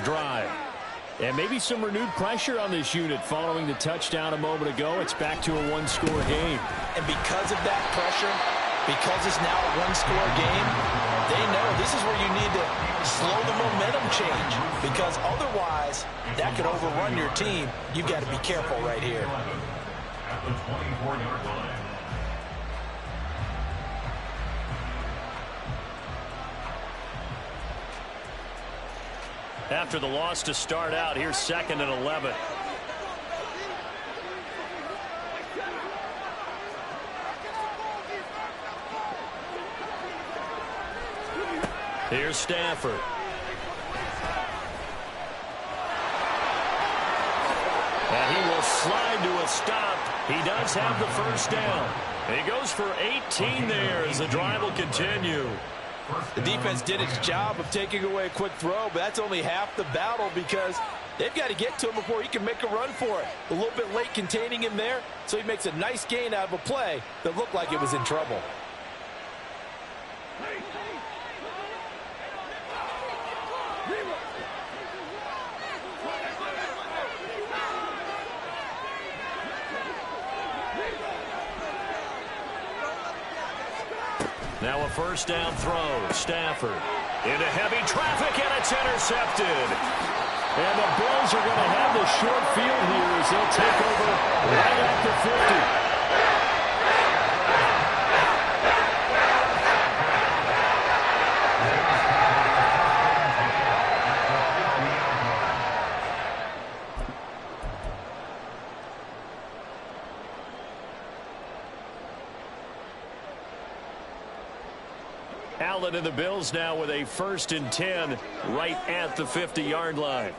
next drive. And maybe some renewed pressure on this unit following the touchdown a moment ago. It's back to a one-score game. And because of that pressure, because it's now a one-score game, they know this is where you need to slow the momentum change, because otherwise that could overrun your team. You've got to be careful right here. At the 24-yard line. After the loss to start out, here's 2nd and 11. Here's Stafford. And he will slide to a stop. He does have the first down. He goes for 18 there as the drive will continue. The defense did its job of taking away a quick throw, but that's only half the battle, because they've got to get to him before he can make a run for it. A little bit late containing him there, so he makes a nice gain out of a play that looked like it was in trouble. Now a first down throw. Stafford into heavy traffic, and it's intercepted. And the Bills are going to have the short field here as they'll take over right at the 50. Allen and the Bills now with a 1st and 10 right at the 50-yard line.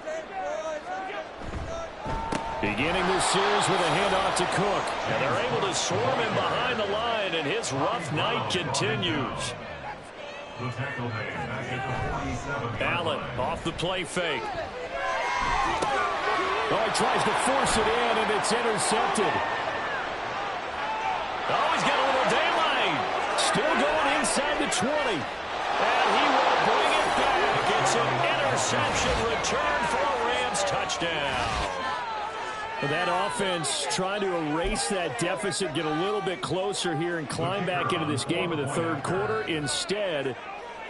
Beginning this series with a handoff to Cook. And they're able to swarm him behind the line, and his rough night continues. Allen off the play fake. Oh, he tries to force it in, and it's intercepted. Oh, he's got a little daylight. Still going inside the 20. And he will bring it back. It's an interception return for a Rams touchdown. That offense trying to erase that deficit, get a little bit closer here and climb back into this game in the 3rd quarter. Instead,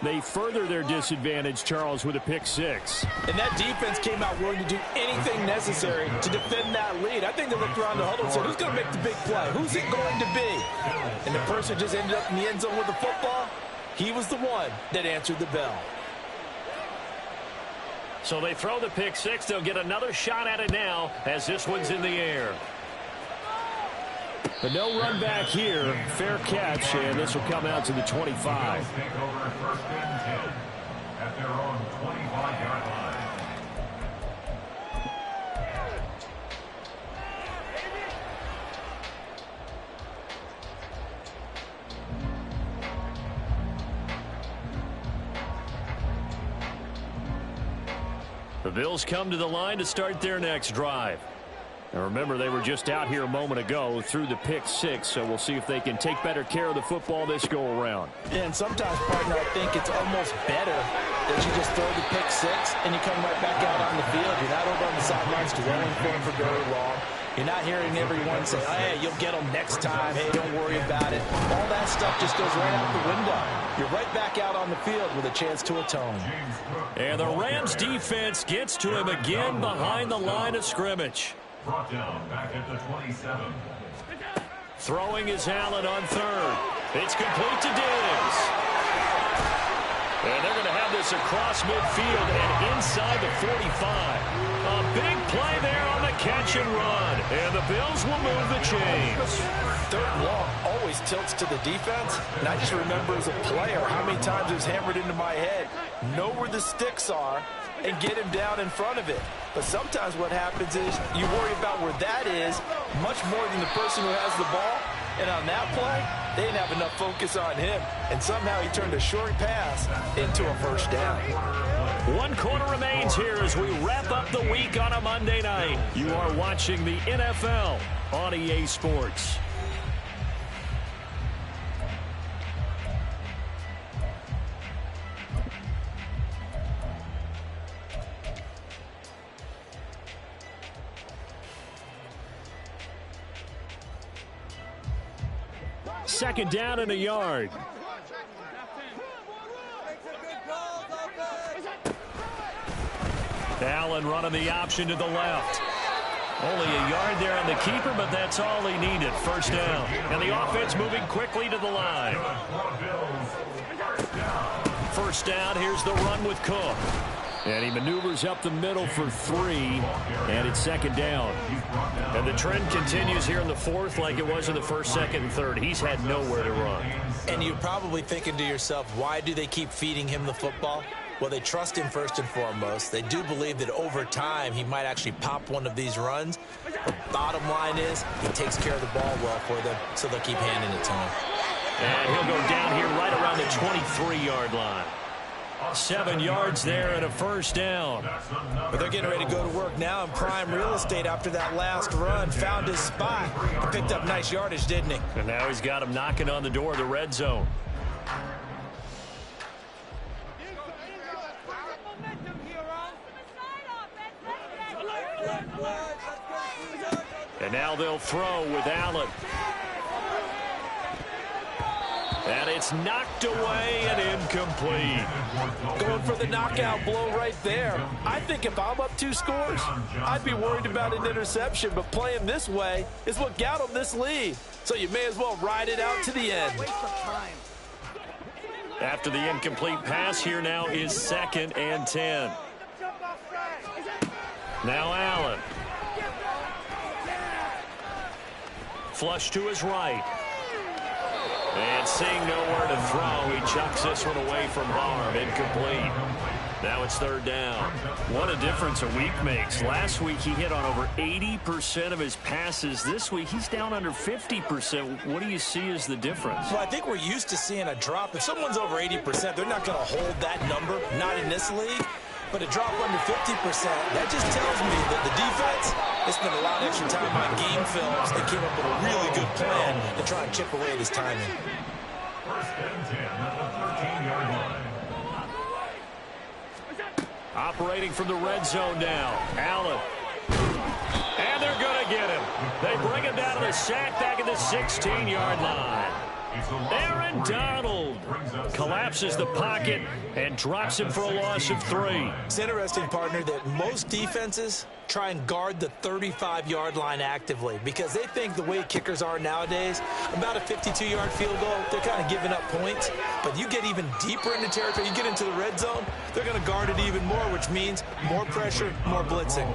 they further their disadvantage, Charles, with a pick 6. And that defense came out willing to do anything necessary to defend that lead. I think they looked around the huddle and said, who's going to make the big play? Who's it going to be? And the person just ended up in the end zone with the football, he was the one that answered the bell. So they throw the pick 6. They'll get another shot at it now as this one's in the air. But no run back here. Fair catch, and this will come out to the 25. Take over 1st and 10 at their own 25-yard line. The Bills come to the line to start their next drive. And remember, they were just out here a moment ago through the pick 6, so we'll see if they can take better care of the football this go-around. Yeah, and sometimes, partner, I think it's almost better that you just throw the pick 6 and you come right back out on the field. You're not over on the sidelines dwelling for him for very long. You're not hearing everyone say, hey, you'll get them next time. Hey, don't worry about it. All that stuff just goes right out the window. You're right back out on the field with a chance to atone. And the Rams defense gets to him again behind the line of scrimmage. Brought down back at the 27. Throwing is Allen on 3rd. It's complete to Diggs. And they're going to have this across midfield and inside the 45. A big play there on the catch and run. And the Bills will move the chains. 3rd and long always tilts to the defense. And I just remember as a player how many times it was hammered into my head. Know where the sticks are and get him down in front of it. But sometimes what happens is you worry about where that is much more than the person who has the ball. And on that play, they didn't have enough focus on him. And somehow he turned a short pass into a first down. 1 quarter remains here as we wrap up the week on a Monday night. You are watching the NFL on EA Sports. second down and a yard. Allen running the option to the left. Only a yard there on the keeper, but that's all he needed. First down. And the offense moving quickly to the line. First down, here's the run with Cook. And he maneuvers up the middle for 3, and it's second down. And the trend continues here in the fourth like it was in the first, second, and third. He's had nowhere to run. And you're probably thinking to yourself, why do they keep feeding him the football? Well, they trust him first and foremost. They do believe that over time he might actually pop one of these runs. The bottom line is he takes care of the ball well for them, so they'll keep handing it to him. And he'll go down here right around the 23-yard line. 7 yards there and a first down. But they're getting ready to go to work now in prime real estate after that last run. Found his spot. He picked up nice yardage, didn't he? And now he's got him knocking on the door of the red zone. And now they'll throw with Allen. And it's knocked away and incomplete. Going for the knockout blow right there. I think if I'm up 2 scores, I'd be worried about an interception, but playing this way is what got him this lead. So you may as well ride it out to the end. After the incomplete pass, here now is 2nd and 10. Now Allen. Flush to his right. And seeing nowhere to throw, he chucks this one away from harm. Incomplete. Now it's 3rd down. What a difference a week makes. Last week he hit on over 80% of his passes. This week he's down under 50%. What do you see as the difference? Well, I think we're used to seeing a drop. If someone's over 80%, they're not going to hold that number, not in this league. But a drop under 50%, that just tells me that the defense has spent a lot of extra time on game films. They came up with a really good plan to try and chip away this timing. First and 10 at the 13-yard line. Operating from the red zone now. Allen. And they're going to get him. They bring him down to the sack back at the 16-yard line. Aaron Donald collapses the pocket and drops him for a loss of 3. It's interesting, partner, that most defenses try and guard the 35-yard line actively because they think the way kickers are nowadays, about a 52-yard field goal, they're kind of giving up points. But you get even deeper into territory, you get into the red zone, they're going to guard it even more, which means more pressure, more blitzing.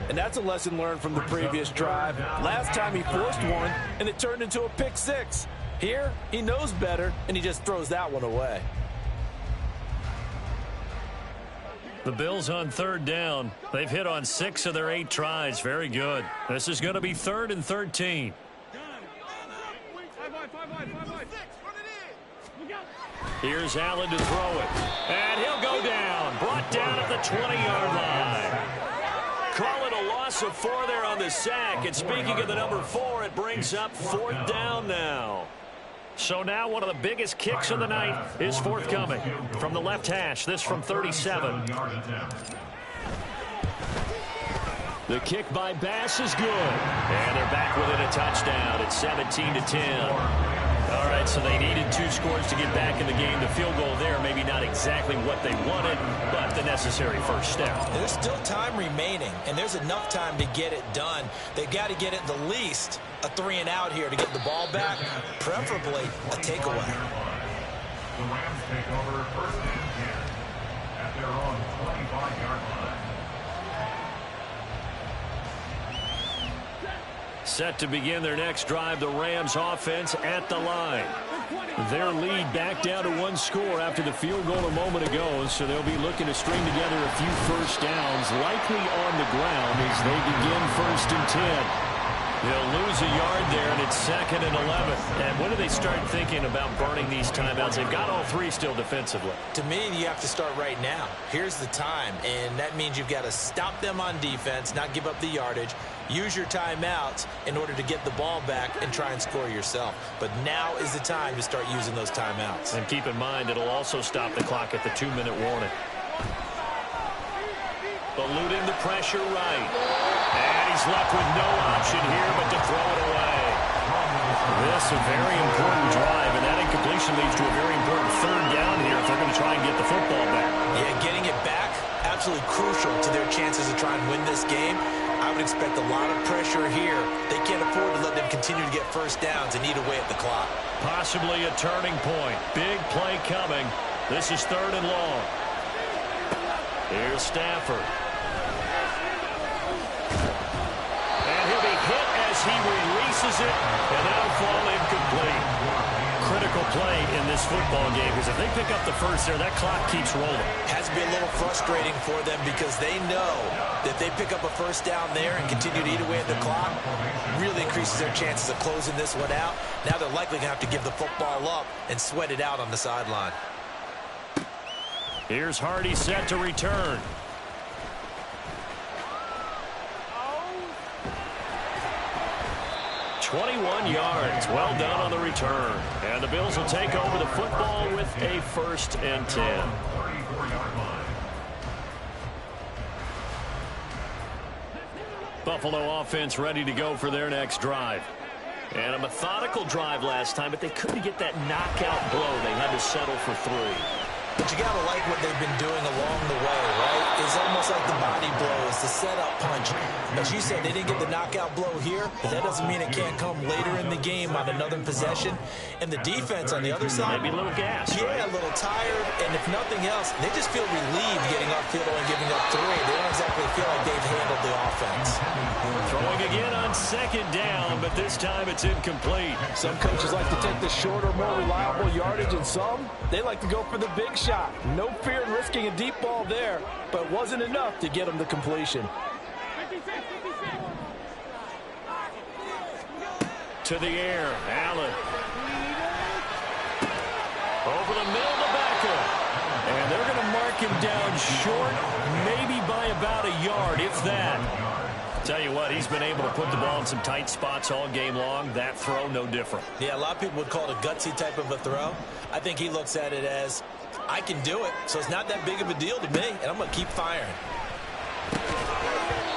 And that's a lesson learned from the previous drive. Last time he forced one, and it turned into a pick 6. Here, he knows better, and he just throws that one away. The Bills on 3rd down. They've hit on 6 of their 8 tries. Very good. This is going to be 3rd and 13. Here's Allen to throw it. And he'll go down. Brought down at the 20-yard line. Call it a loss of 4 there on the sack. And speaking of the number 4, it brings up 4th down now. So now one of the biggest kicks of the night is forthcoming from the left hash. This from 37. The kick by Bass is good. And they're back within a touchdown. It's 17-10. All right, so they needed 2 scores to get back in the game. The field goal there, maybe not exactly what they wanted, but the necessary first step. There's still time remaining, and there's enough time to get it done. They've got to get at the least a 3-and-out here to get the ball back, preferably a takeaway. The Rams take over 1st and 10 at their own 25-yard line. Set to begin their next drive, the Rams offense at the line. Their lead back down to 1 score after the field goal a moment ago, so they'll be looking to string together a few first downs, likely on the ground as they begin 1st and 10. They'll lose a yard there, and it's 2nd and 11. And when do they start thinking about burning these timeouts? They've got all 3 still defensively. To me, you have to start right now. Here's the time, and that means you've got to stop them on defense, not give up the yardage, use your timeouts in order to get the ball back and try and score yourself. But now is the time to start using those timeouts. And keep in mind, it'll also stop the clock at the 2-minute warning. Eluding the pressure right. And he's left with no option here but to throw it away. This a very important drive, and that incompletion leads to a very important third down here if they're going to try and get the football back. Yeah, getting it back, absolutely crucial to their chances to try and win this game. I would expect a lot of pressure here. They can't afford to let them continue to get first downs and eat away at the clock. Possibly a turning point. Big play coming. This is 3rd and long. Here's Stafford. And he'll be hit as he releases it, and that'll fall incomplete. Critical play in this football game, because if they pick up the first there, that clock keeps rolling. Has to be a little frustrating for them because they know that they pick up a first down there and continue to eat away at the clock, really increases their chances of closing this one out. Now they're likely going to have to give the football up and sweat it out on the sideline. Here's Hardy set to return. "21 yards. Well done on the return. And the Bills will take over the football with a 1st and 10. Buffalo offense ready to go for their next drive. And a methodical drive last time, but they couldn't get that knockout blow. They had to settle for 3. But you got to like what they've been doing along the way, right? It's almost like the body blow. It's the setup punch. As you said, they didn't get the knockout blow here, but that doesn't mean it can't come later in the game on another possession. And the defense on the other side, maybe a little gas, yeah, right? A little tired. And if nothing else, they just feel relieved getting upfield and giving up 3. They don't exactly feel like they've handled the offense. Throwing again on 2nd down, but this time it's incomplete. Some coaches like to take the shorter, more reliable yardage, and some, they like to go for the big shot. No fear in risking a deep ball there, but wasn't enough to get them the completion. To the air, Allen. Over the middle, the backup. And they're going to mark him down short, maybe by about a yard, if that. Tell you what, he's been able to put the ball in some tight spots all game long. That throw, no different. Yeah, a lot of people would call it a gutsy type of a throw. I think he looks at it as, I can do it, so it's not that big of a deal to me, and I'm going to keep firing.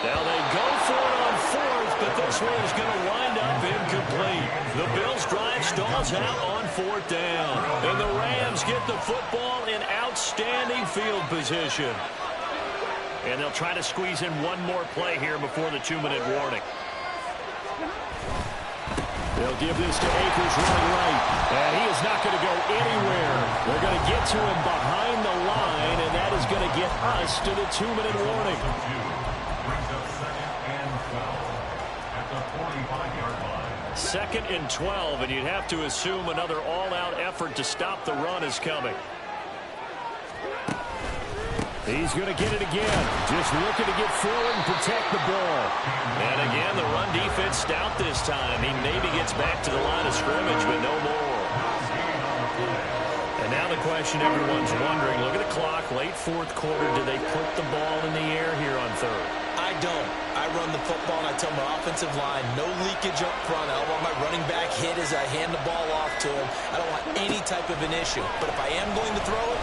Now they go for it on 4th, but this one is going to wind up incomplete. The Bills' drive stalls out on 4th down. And the Rams get the football in outstanding field position. And they'll try to squeeze in one more play here before the 2-minute warning. They'll give this to Akers running right. And he is not going to go anywhere. They're going to get to him behind the line, and that is going to get us to the 2-minute warning. Brings up 2nd and 12 at the 45-yard line. 2nd and 12, and you'd have to assume another all-out effort to stop the run is coming. He's going to get it again. Just looking to get forward and protect the ball. And again, the run defense stout this time. He maybe gets back to the line of scrimmage, but no more. And now the question everyone's wondering, look at the clock, late 4th quarter. Do they put the ball in the air here on 3rd? I don't. I run the football, and I tell my offensive line, no leakage up front. I don't want my running back hit as I hand the ball off to him. I don't want any type of an issue. But if I am going to throw it,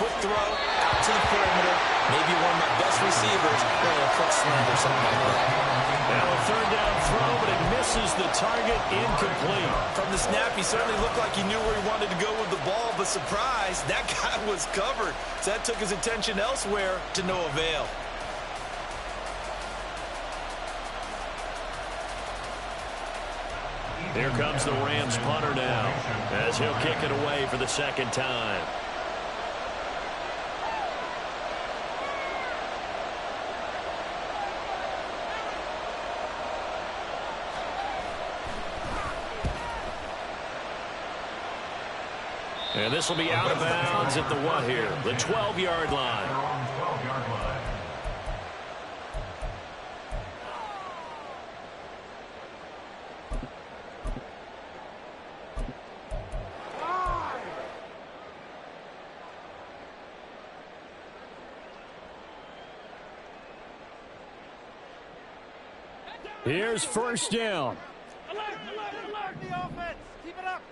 quick throw, out to the perimeter, maybe one of my best receivers, or a quick slant or something like that. Now a 3rd down throw, but it misses the target, incomplete. From the snap, he certainly looked like he knew where he wanted to go with the ball, but surprise, that guy was covered. So that took his attention elsewhere to no avail. Here comes the Rams punter now, as he'll kick it away for the 2nd time. And this will be out of bounds at the what here? The 12-yard line. Here's 1st down. Alert the offense. Keep it up.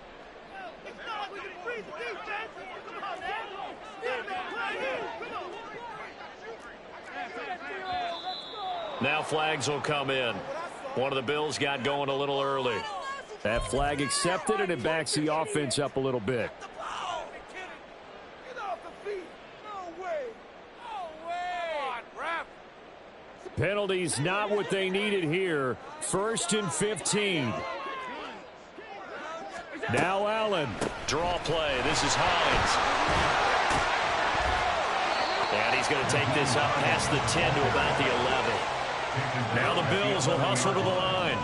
It's not like we can freeze the defense. Come on, man. Stand up, play here. Come on. Now flags will come in. One of the Bills got going a little early. That flag accepted, and it backs the offense up a little bit. Get off the feet. No way. No way. Come on, ref. Penalties not what they needed here. 1st and 15. Now Allen. Draw play. This is Hines. And he's going to take this up past the 10 to about the 11. Now the Bills will hustle to the line.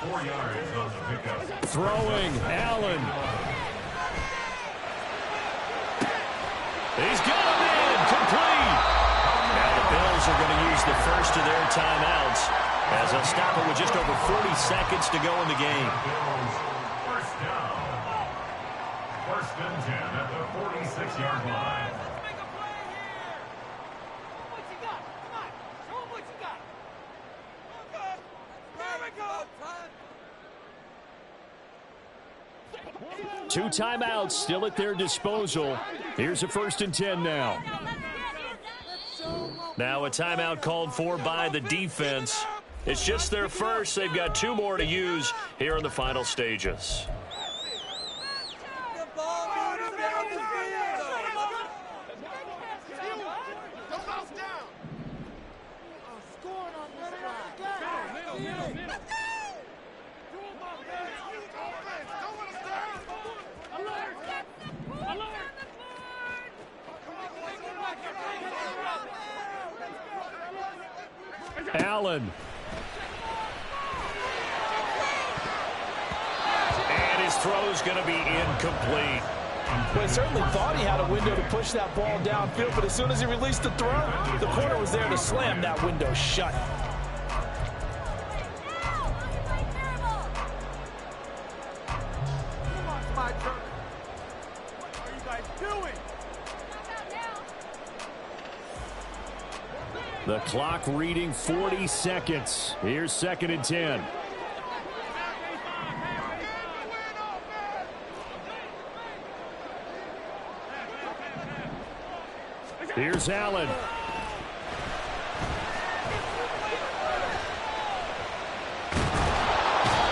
4 yards on the pickup. Throwing, Allen. He's got him in, complete. Now the Bills are going to use the first of their timeouts as they'll stop it with just over 40 seconds to go in the game. Bills first down. 1st and 10 at the 46-yard line. Let's make a play here. What you got? Come on. Show him what you got. Okay. Here we go. 2 timeouts still at their disposal. Here's a 1st and 10 now. Now a timeout called for by the defense. It's just their first. They've got 2 more to use here in the final stages. The ball moving down the field. Scoring on this drive. Allen. And his throw's going to be incomplete. Well, he certainly thought he had a window to push that ball downfield, but as soon as he released the throw, the corner was there to slam that window shut. Come on, it's my turn. What are you guys doing? The clock reading 40 seconds. Here's 2nd and 10. Here's Allen.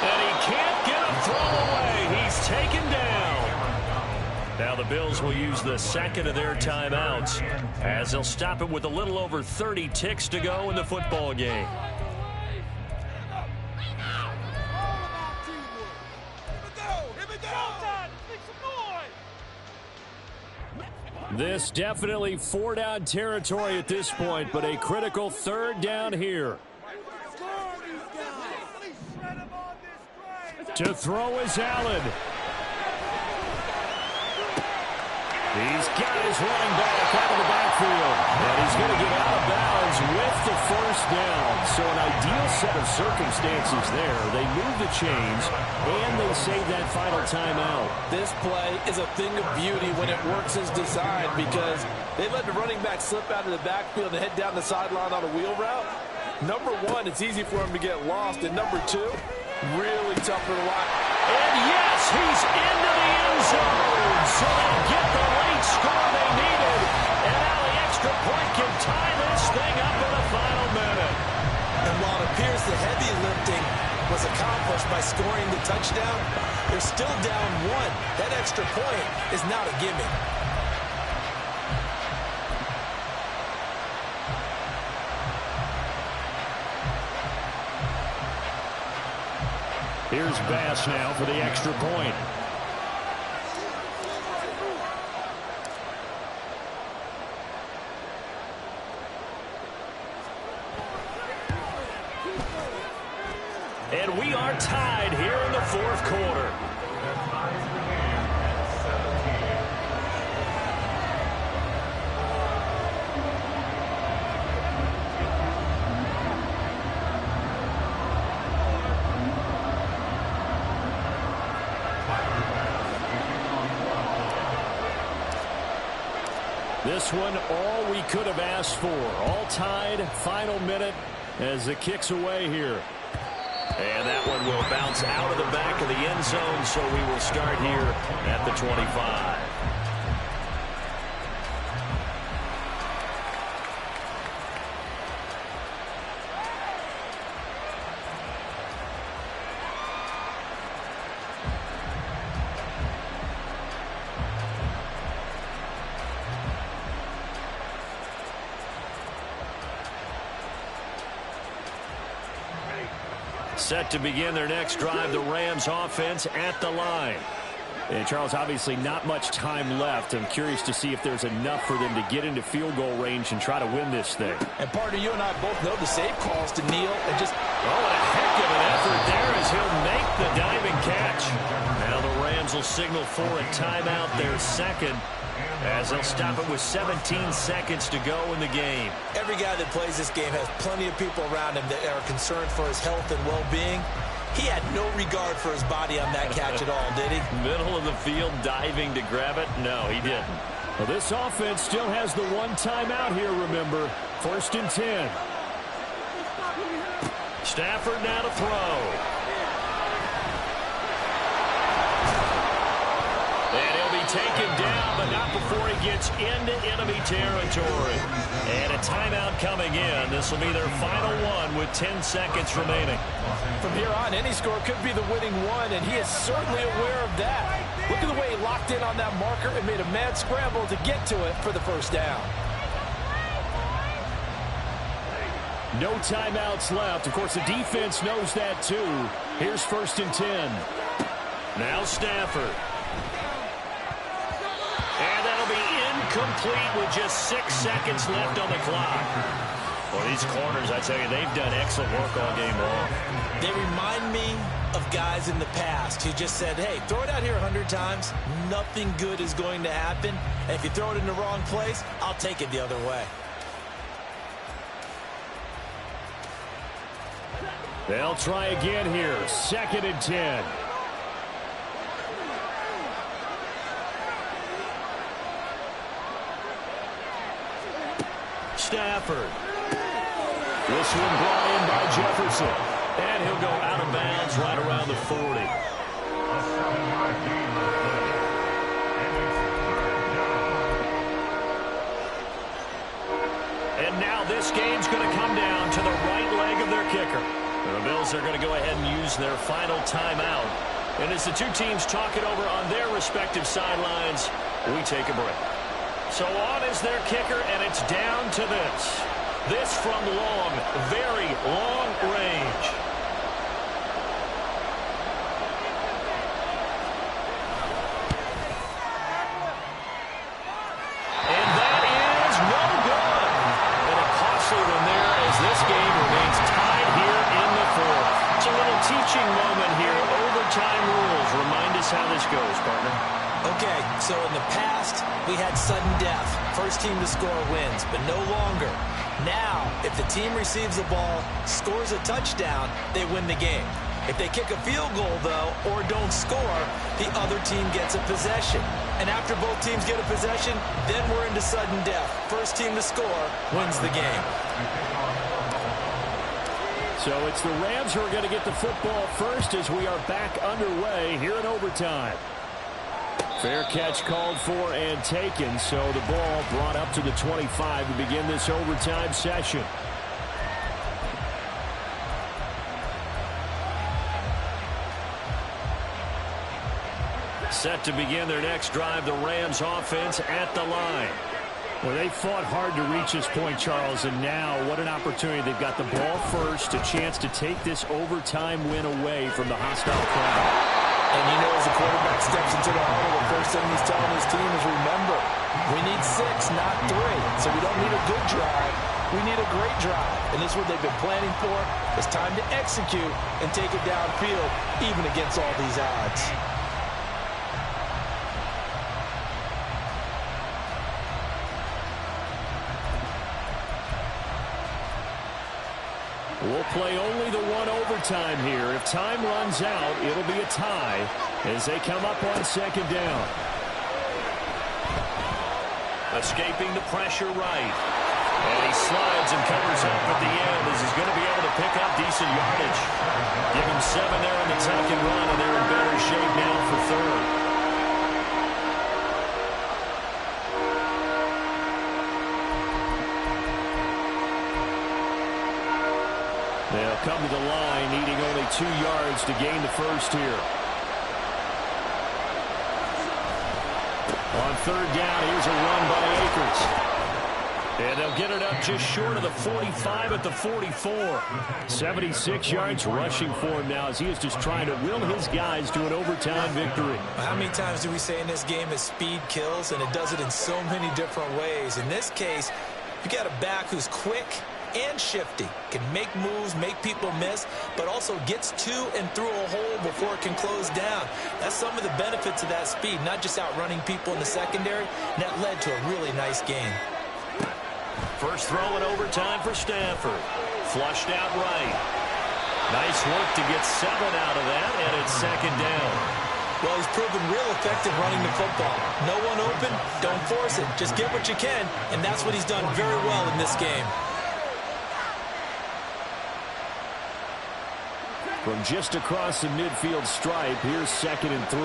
And he can't get a throw away. He's taken down. Now the Bills will use the 2nd of their timeouts as they'll stop it with a little over 30 ticks to go in the football game. This definitely 4-down territory at this point, but a critical 3rd down here. To throw is Allen. He's got his running back out of the backfield. And he's going to get out of bounds with the 1st down. So an ideal set of circumstances there. They move the chains, and they save that final timeout. This play is a thing of beauty when it works as designed because they let the running back slip out of the backfield and head down the sideline on a wheel route. Number 1, it's easy for him to get lost. And number 2, really tough for the line. And yes, he's into the end zone. So they get the late score they needed. And now the extra point can tie this thing up in the final minute. And while it appears the heavy lifting was accomplished by scoring the touchdown, they're still down 1. That extra point is not a gimme. Here's Bass now for the extra point. And we are tied here in the 4th quarter. This one, all we could have asked for. All tied, final minute as it kicks away here. And that one will bounce out of the back of the end zone, so we will start here at the 25. Set to begin their next drive, the Rams offense at the line. And Charles, obviously not much time left. I'm curious to see if there's enough for them to get into field goal range and try to win this thing. And partner, you and I both know the save calls to kneel and just... Oh, a heck of an effort there as he'll make the diving catch. Now the Rams will signal for a timeout, their second, as they'll stop it with 17 seconds to go in the game. Every guy that plays this game has plenty of people around him that are concerned for his health and well-being. He had no regard for his body on that catch at all, did he? Middle of the field, diving to grab it? No, he didn't. Well, this offense still has the one timeout here, remember. 1st and 10. Stafford now to throw. And he'll be taken down, but not before he gets into enemy territory. And a timeout coming in. This will be their final one with 10 seconds remaining. From here on, any score could be the winning one, and he is certainly aware of that. Look at the way he locked in on that marker and made a mad scramble to get to it for the first down. No timeouts left. Of course, the defense knows that too. Here's 1st and 10. Now Stafford. And that'll be incomplete with just 6 seconds left on the clock. Well, these corners, I tell you, they've done excellent work all game long. They remind me of guys in the past who just said, hey, throw it out here 100 times. Nothing good is going to happen. And if you throw it in the wrong place, I'll take it the other way. They'll try again here. 2nd and 10. Stafford. This one brought in by Jefferson. And he'll go out of bounds right around the 40. And now this game's going to come down to the right leg of their kicker. The Bills are going to go ahead and use their final timeout. And as the two teams talk it over on their respective sidelines, we take a break. So on is their kicker, and it's down to this. This from long, very long range. And that is no good. And a costly one there as this game remains tied here in the 4th. It's a little teaching moment here. Overtime rules. Remind us how this goes, partner. Okay, so in the past, we had sudden death. First team to score wins, but no longer. Now, if the team receives the ball, scores a touchdown, they win the game. If they kick a field goal, though, or don't score, the other team gets a possession. And after both teams get a possession, then we're into sudden death. First team to score wins the game. So it's the Rams who are going to get the football first as we are back underway here in overtime. Fair catch called for and taken, so the ball brought up to the 25 to begin this overtime session. Set to begin their next drive, the Rams offense at the line. Well, they fought hard to reach this point, Charles, and now what an opportunity. They've got the ball first, a chance to take this overtime win away from the hostile crowd. And you know, as the quarterback steps into the huddle, the first thing he's telling his team is, remember, we need 6, not 3. So we don't need a good drive. We need a great drive. And this is what they've been planning for. It's time to execute and take it downfield, even against all these odds. We'll play only the one overtime here. If time runs out, it'll be a tie as they come up on 2nd down. Escaping the pressure right. And he slides and covers up at the end as he's going to be able to pick up decent yardage. Give him 7 there in the tuck and run, and they're in better shape now for 3rd. They'll come to the line, needing only 2 yards to gain the first here. On 3rd down, here's a run by Akers. And they'll get it up just short of the 45 at the 44. 76 yards rushing for him now as he is just trying to will his guys to an overtime victory. How many times do we say in this game that speed kills, and it does it in so many different ways? In this case, you got a back who's quick and shifty, can make moves, make people miss, but also gets to and through a hole before it can close down. That's some of the benefits of that speed, not just outrunning people in the secondary, and that led to a really nice game. First throw in overtime for Stanford. Flushed out right. Nice work to get 7 out of that, and it's second down. Well, he's proven real effective running the football. No one open, don't force it. Just get what you can, and that's what he's done very well in this game. From just across the midfield stripe, here's 2nd and 3.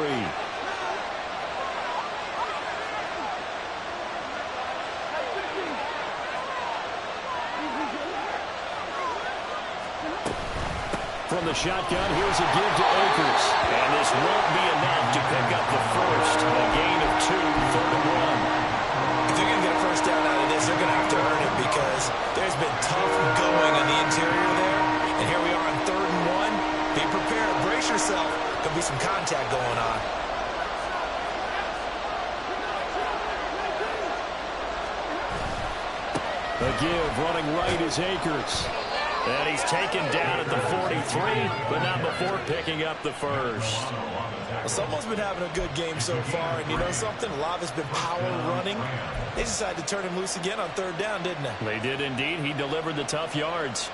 From the shotgun, here's a give to Akers. And this won't be enough to pick up the first. A gain of 2, 3rd and 1. If they're going to get a first down out of this, they're going to have to earn it because there's been tough going on the interior there. And here we are on 3rd and 1. Be prepared. Brace yourself. There'll be some contact going on. A give running right is Akers. And he's taken down at the 43, but not before picking up the first. Well, someone's been having a good game so far, and you know something? A lot has been power running. They decided to turn him loose again on 3rd down, didn't they? They did indeed. He delivered the tough yards.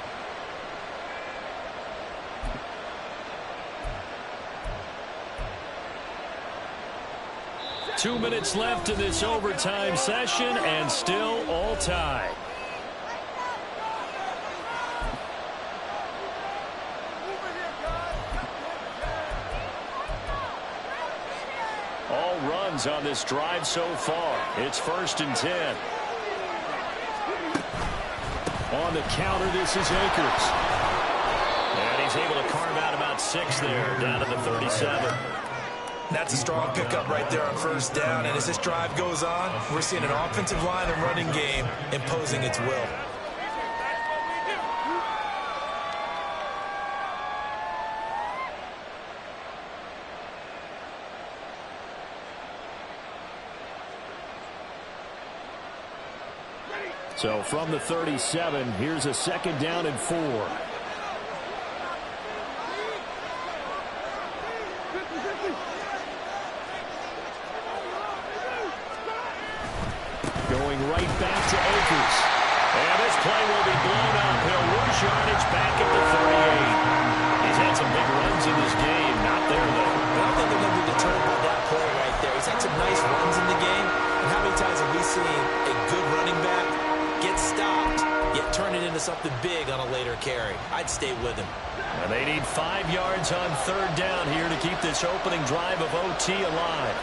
Two minutes left in this overtime session, and still all tied. All runs on this drive so far. It's 1st and 10. On the counter, this is Akers. And he's able to carve out about 6 there, down to the 37. That's a strong pickup right there on 1st down. And as this drive goes on, we're seeing an offensive line and running game imposing its will. So from the 37, here's a 2nd down and 4. Going right back to Akers. And this play will be blown up. He'll lose yardage back at the 38. He's had some big runs in this game. Not there, though. I don't think they're going to be deterred by that play right there. He's had some nice runs in the game. And how many times have we seen a good running back get stopped, yet turn it into something big on a later carry? I'd stay with him. And they need 5 yards on 3rd down here to keep this opening drive of OT alive.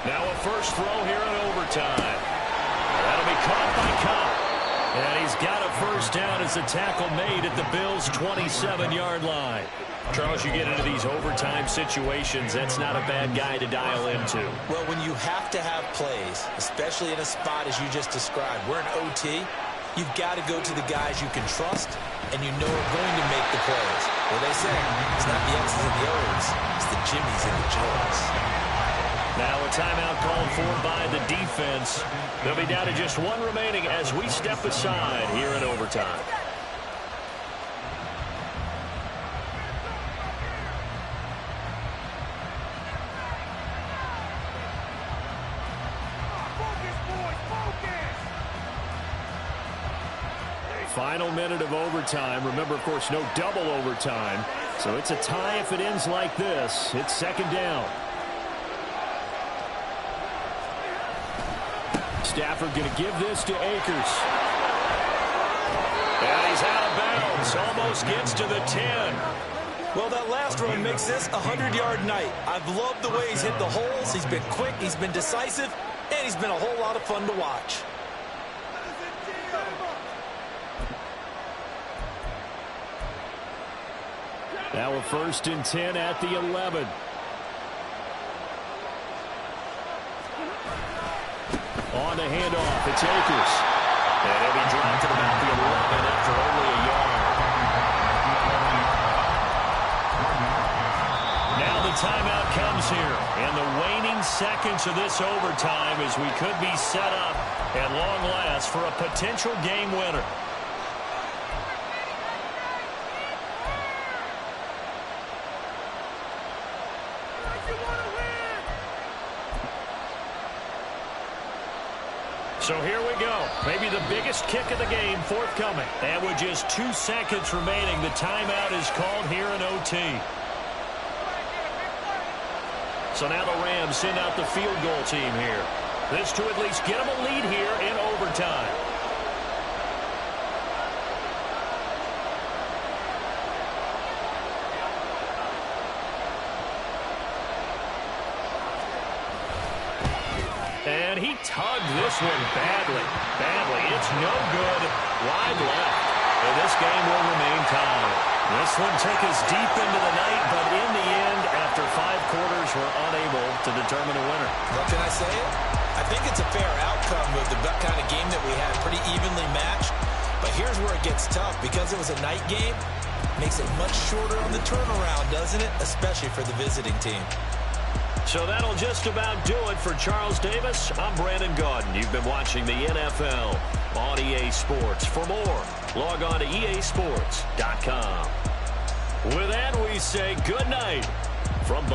Now a first throw here in overtime. That'll be caught by Cobb. And he's got a first down as the tackle made at the Bills' 27-yard line. Charles, you get into these overtime situations, that's not a bad guy to dial into. Well, when you have to have plays, especially in a spot as you just described, we're in OT, you've got to go to the guys you can trust and you know are going to make the plays. Well, they say it's not the X's and the O's, it's the Jimmys and the Joes. Now a timeout called for by the defense. They'll be down to just 1 remaining as we step aside here in overtime. Final minute of overtime. Remember, of course, no double overtime. So it's a tie if it ends like this. It's 2nd down. Stafford going to give this to Akers. And he's out of bounds. Almost gets to the 10. Well, that last run makes this a 100-yard night. I've loved the way he's hit the holes. He's been quick, he's been decisive, and he's been a whole lot of fun to watch. Now a 1st and 10 at the 11. On the handoff, it's Akers. And he'll be dropped at about the 11 after only a yard. Now the timeout comes here. And the waning seconds of this overtime as we could be set up at long last for a potential game winner. So here we go. Maybe the biggest kick of the game forthcoming. And with just 2 seconds remaining, the timeout is called here in OT. So now the Rams send out the field goal team here. This to at least get them a lead here in overtime. And he tugged this one badly. It's no good. Wide left. And this game will remain tied. This one took us deep into the night, but in the end, after 5 quarters, we're unable to determine a winner. What can I say? I think it's a fair outcome of the kind of game that we had, pretty evenly matched. But here's where it gets tough. Because it was a night game, makes it much shorter on the turnaround, doesn't it? Especially for the visiting team. So that'll just about do it for Charles Davis. I'm Brandon Gaudin. You've been watching the NFL on EA Sports. For more, log on to easports.com. With that, we say good night